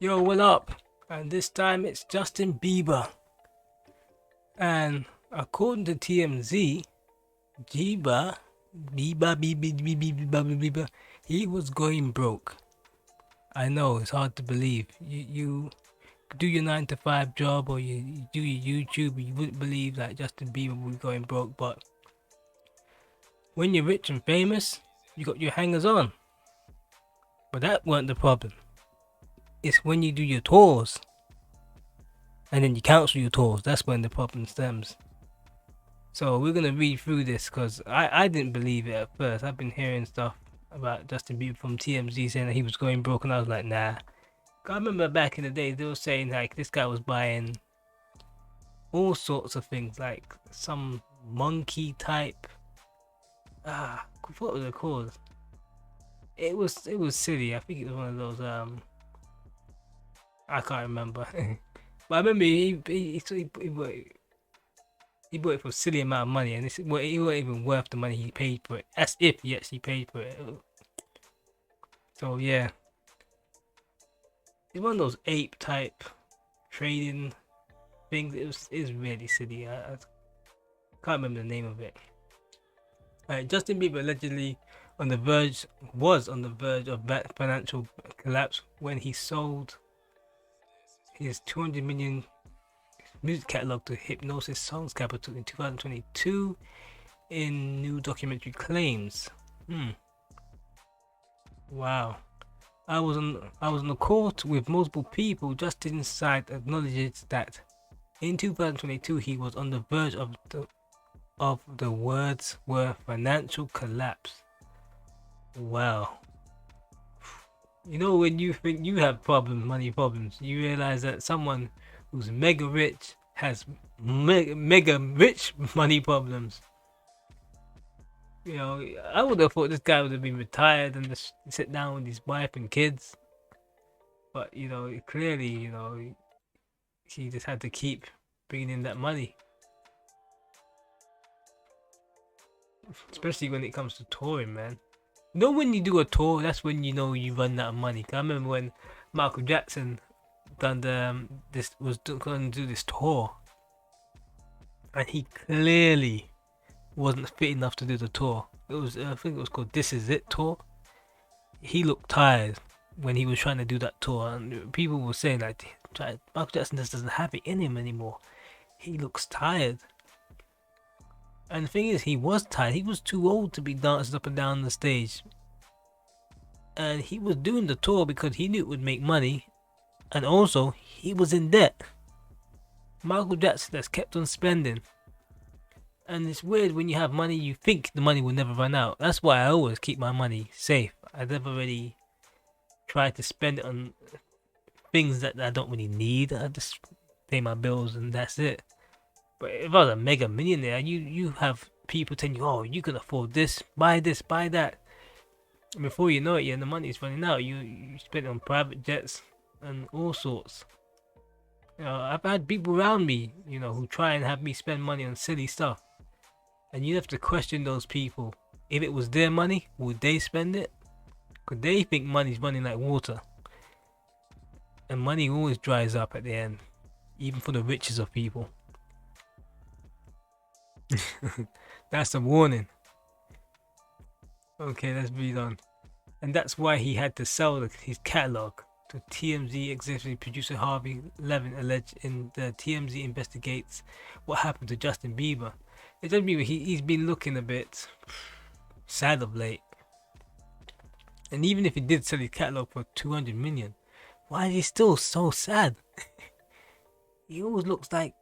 Yo, what up? And this time it's Justin Bieber. And according to TMZ, Bieber, Bieber, he was going broke. I know it's hard to believe. You do your 9 to 5 job or you do your YouTube, you wouldn't believe that Justin Bieber would be going broke. But when you're rich and famous, you got your hangers on. But that weren't the problem. It's when you do your tours and then you cancel your tours. That's when the problem stems. So we're gonna read through this because I didn't believe it at first. I've been hearing stuff about Justin Bieber from TMZ saying that he was going broke, and I was like, nah. I remember back in the day they were saying like this guy was buying all sorts of things, like some monkey type. What was it called? It was silly. I think it was one of those I can't remember. But I remember he bought it for a silly amount of money, and it wasn't even worth the money he paid for it. As if he actually paid for it. So yeah, it's one of those ape type trading things. It was really silly. I can't remember the name of it. Justin Bieber allegedly was on the verge of financial collapse when he sold his 200 million music catalog to Hypnosis Songs Capital in 2022 in new documentary claims. Wow. I was on a call with multiple people. Justin Inside acknowledges that in 2022 he was on the verge of the words were financial collapse. Wow. You know, when you think you have problems, money problems, you realize that someone who's mega rich has mega rich money problems. You know, I would have thought this guy would have been retired and just sit down with his wife and kids. But, you know, clearly, you know, he just had to keep bringing in that money. Especially when it comes to touring, man. You know, when you do a tour, that's when you know you run out of money. 'Cause I remember when Michael Jackson done going to do this tour, and he clearly wasn't fit enough to do the tour. I think it was called "This Is It" tour. He looked tired when he was trying to do that tour, and people were saying like, Michael Jackson just doesn't have it in him anymore. He looks tired. And the thing is, he was tired. He was too old to be dancing up and down the stage. And he was doing the tour because he knew it would make money. And also, he was in debt. Michael Jackson has kept on spending. And it's weird when you have money, you think the money will never run out. That's why I always keep my money safe. I never really try to spend it on things that I don't really need. I just pay my bills and that's it. But if I was a mega millionaire, you have people telling you, oh, you can afford this, buy that. And before you know it, yeah, the money's running out. You spend it on private jets and all sorts. You know, I've had people around me, you know, who try and have me spend money on silly stuff. And you have to question those people. If it was their money, would they spend it? Because they think money's running like water. And money always dries up at the end, even for the richest of people. That's a warning. Okay, let's read on. And that's why he had to sell his catalog to TMZ executive producer Harvey Levin alleged in the TMZ investigates what happened to Justin Bieber. Justin Bieber, he's been looking a bit sad of late. And even if he did sell his catalog for 200 million, why is he still so sad? He always looks like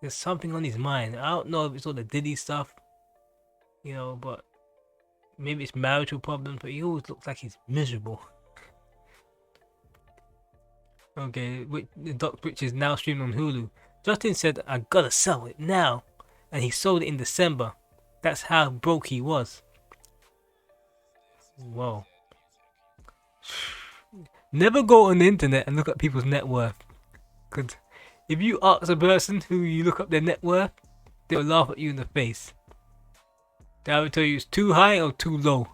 there's something on his mind. I don't know if it's all the Diddy stuff, you know, but maybe it's marital problems, but he always looks like he's miserable. Okay, the Doc which is now streaming on Hulu. Justin said, I gotta sell it now. And he sold it in December. That's how broke he was. Whoa. Never go on the internet and look at people's net worth. Because if you ask a person who you look up their net worth, they'll laugh at you in the face. They'll either tell you it's too high or too low.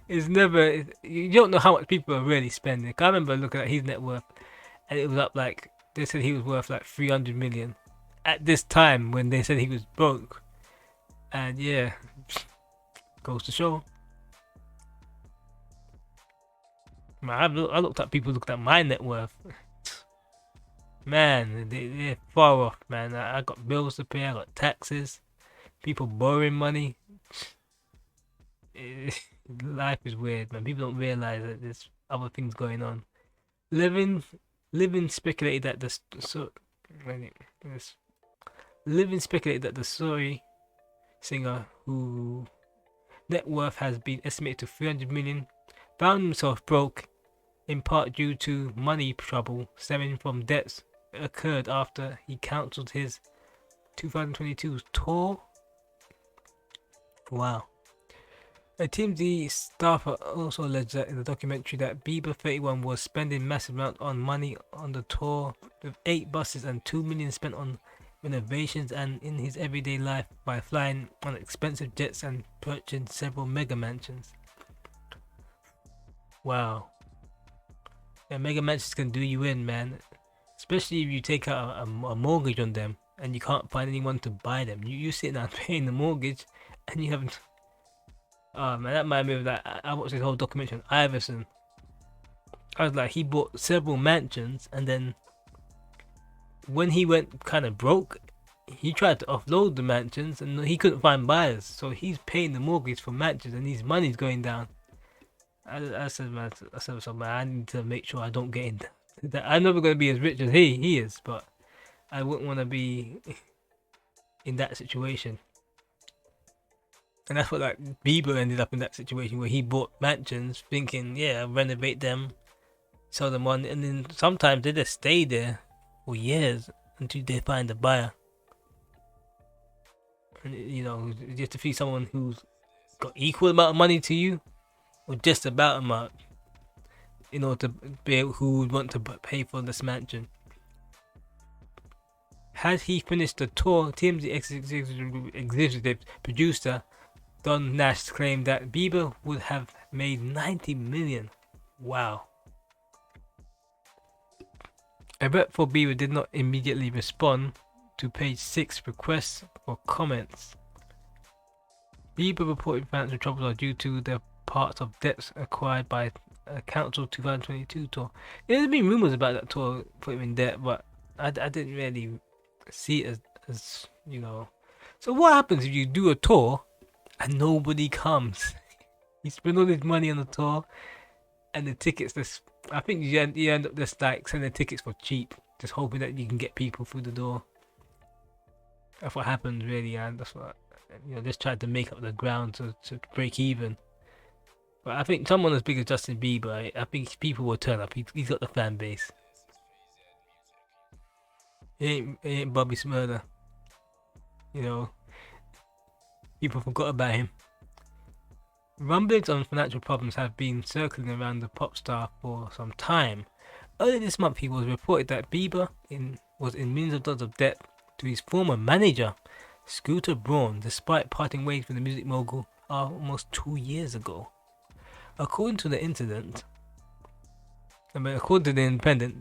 It's never. You don't know how much people are really spending. I remember looking at his net worth, and it was up like they said he was worth like 300 million at this time when they said he was broke. And yeah, goes to show. Man, I looked at people looked at my net worth. Man, they're far off, man. I got bills to pay. I got taxes. People borrowing money. Life is weird, man. People don't realize that there's other things going on. Living, living speculated that this living speculated that the sorry singer, who net worth has been estimated to 300 million, found himself broke in part due to money trouble stemming from debts occurred after he cancelled his 2022 tour. Wow. A TMZ staffer also alleged that in the documentary that Bieber 31 was spending massive amounts on money on the tour, with 8 buses and 2 million spent on renovations and in his everyday life by flying on expensive jets and purchasing several mega mansions. Wow. Yeah, mega mansions can do you in, man. Especially if you take out a mortgage on them and you can't find anyone to buy them. You sitting there paying the mortgage and you haven't. Oh man, that reminded me of that. I watched this whole documentary on Iverson. I was like, he bought several mansions, and then when he went kind of broke, he tried to offload the mansions, and he couldn't find buyers. So he's paying the mortgage for mansions, and his money's going down. I said, man, so man, I need to make sure I don't get into that. I'm never gonna be as rich as he is, but I wouldn't want to be in that situation. And that's what like Bieber ended up in, that situation where he bought mansions thinking, yeah, I'll renovate them, sell them on, and then sometimes they just stay there for years until they find a buyer. And you know, you have to see someone who's got equal amount of money to you, or just about amount, in order to be able, who would want to pay for this mansion. Had he finished the tour, TMZ executive producer Don Nash claimed that Bieber would have made 90 million. Wow. A rep for Bieber did not immediately respond to page 6 requests for comments. Bieber reported financial troubles are due to the parts of debts acquired by a cancelled 2022 tour. Yeah, there's been rumours about that tour put him in debt, but I didn't really see it as you know. So what happens if you do a tour and nobody comes? You spend all this money on the tour, and the tickets. I think you end up just like sending tickets for cheap, just hoping that you can get people through the door. That's what happens, really, and that's what just tried to make up the ground to break even. But I think someone as big as Justin Bieber, I think people will turn up. He's got the fan base. It ain't Bobby Smurder. People forgot about him. Rumblings on financial problems have been circling around the pop star for some time. Earlier this month, it was reported that Bieber was in millions of dollars of debt to his former manager, Scooter Braun, despite parting ways with the music mogul almost 2 years ago. According to the Independent,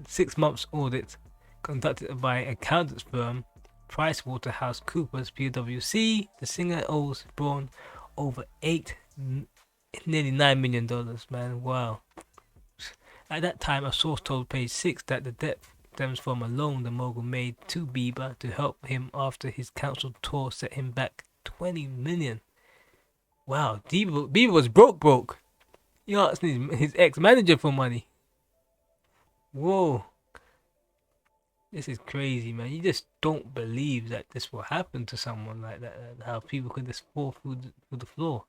6 months audit conducted by accountants firm PricewaterhouseCoopers PwC, the singer owes Braun over nearly $9 million, man. Wow. At that time, a source told Page 6 that the debt stems from a loan the mogul made to Bieber to help him after his cancelled tour set him back $20 million. Wow, Bieber was broke. He asked his ex-manager for money. Whoa. This is crazy, man. You just don't believe that this will happen to someone like that, and how people could just fall through the floor.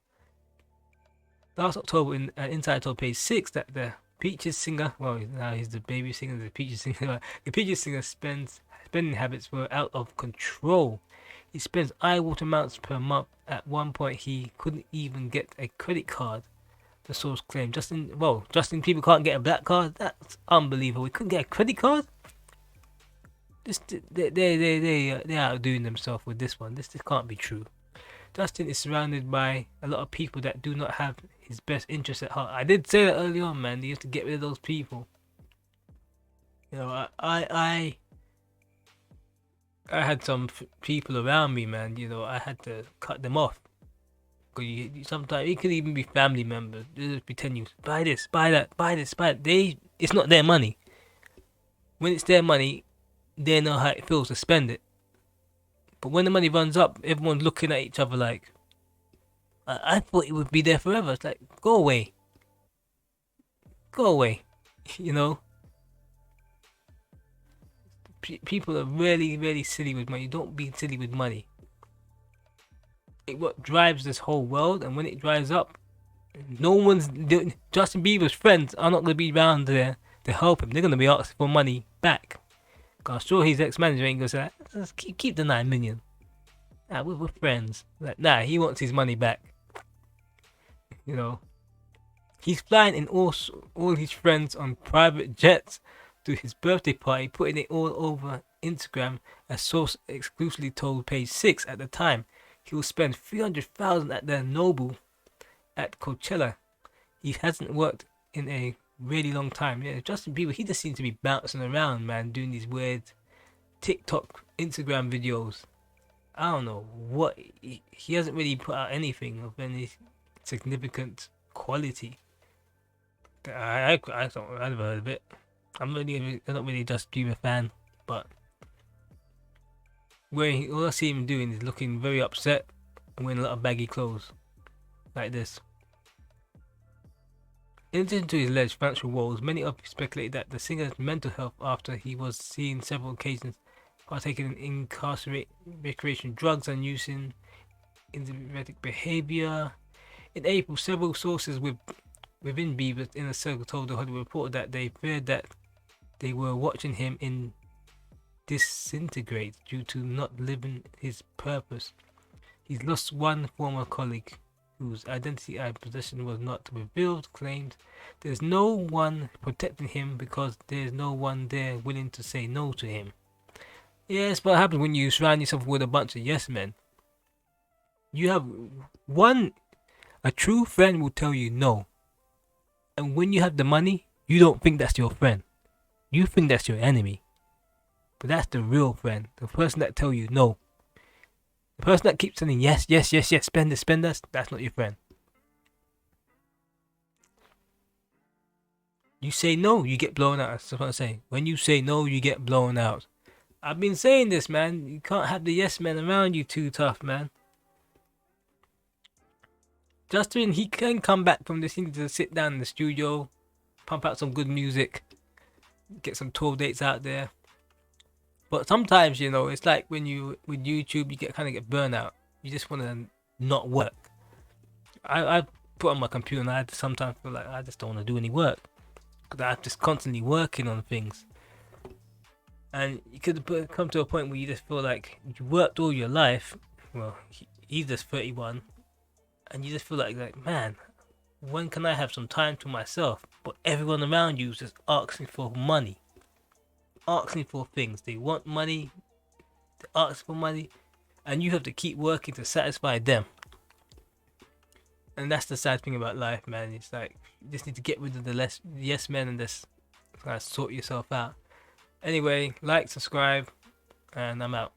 Last October, Inside told Page 6 that the Peaches singer, well, now he's the baby singer, the Peaches singer, the Peaches singer spending habits were out of control. He spends eye-water amounts per month. At one point, he couldn't even get a credit card, the source claimed. Justin Bieber can't get a black card? That's unbelievable. He couldn't get a credit card? They are doing themselves with this one. This can't be true. Justin is surrounded by a lot of people that do not have his best interest at heart. I did say that early on, man. You have to get rid of those people. You know, I had some people around me, man. You know, I had to cut them off. Cause sometimes it could even be family members. They just pretend you buy this, buy that, buy this, buy that. It's not their money. When it's their money, they know how it feels to spend it. But when the money runs up, everyone's looking at each other like, I thought it would be there forever. It's like, go away. Go away. You know? People are really, really silly with money. Don't be silly with money. What drives this whole world, and when it dries up, no one's. Justin Bieber's friends are not going to be around there to help him. They're going to be asking for money back. Cause I'm sure his ex-manager ain't going to say, let's keep the 9 million. Nah, we're friends. Like, nah, he wants his money back. You know, he's flying in all his friends on private jets to his birthday party, putting it all over Instagram. A source exclusively told Page 6 at the time he will spend $300,000 at the Noble at Coachella. He hasn't worked in a really long time. Yeah, Justin Bieber, he just seems to be bouncing around, man, doing these weird TikTok, Instagram videos. I don't know what he hasn't really put out anything of any significant quality. I've never heard of it. I'm not really Justin Bieber fan, but all I see him doing is looking very upset and wearing a lot of baggy clothes, like this. In addition to his alleged financial woes, many of you speculate that the singer's mental health after he was seen several occasions partaking in incarcerate recreation drugs and using erratic behavior. In April, several sources within Bieber's inner circle told the Hollywood Reporter that they feared that they were watching him disintegrate due to not living his purpose. He's lost one former colleague whose identity and position was not revealed, claimed there's no one protecting him because there's no one there willing to say no to him. Yes, but what happens when you surround yourself with a bunch of yes men? You have a true friend will tell you no. And when you have the money, you don't think that's your friend. You think that's your enemy. But that's the real friend. The person that tell you no. The person that keeps saying yes, yes, yes, yes, spend this, that's not your friend. You say no, you get blown out. That's what I'm saying. When you say no, you get blown out. I've been saying this, man. You can't have the yes men around you too tough, man. Justin, he can come back from this. He needs to sit down in the studio, pump out some good music, get some tour dates out there. But sometimes, you know, it's like with YouTube, you kind of get burnout. You just want to not work. I put on my computer and I sometimes feel like I just don't want to do any work because I'm just constantly working on things. And you could come to a point where you just feel like you worked all your life. Well, he's just 31, and you just feel like man, when can I have some time to myself? But everyone around you is just asking for money. Asking for things. They want money, they ask for money, and you have to keep working to satisfy them. And that's the sad thing about life, man. It's like you just need to get rid of the yes men and just kind of sort yourself out. Anyway, like, subscribe, and I'm out.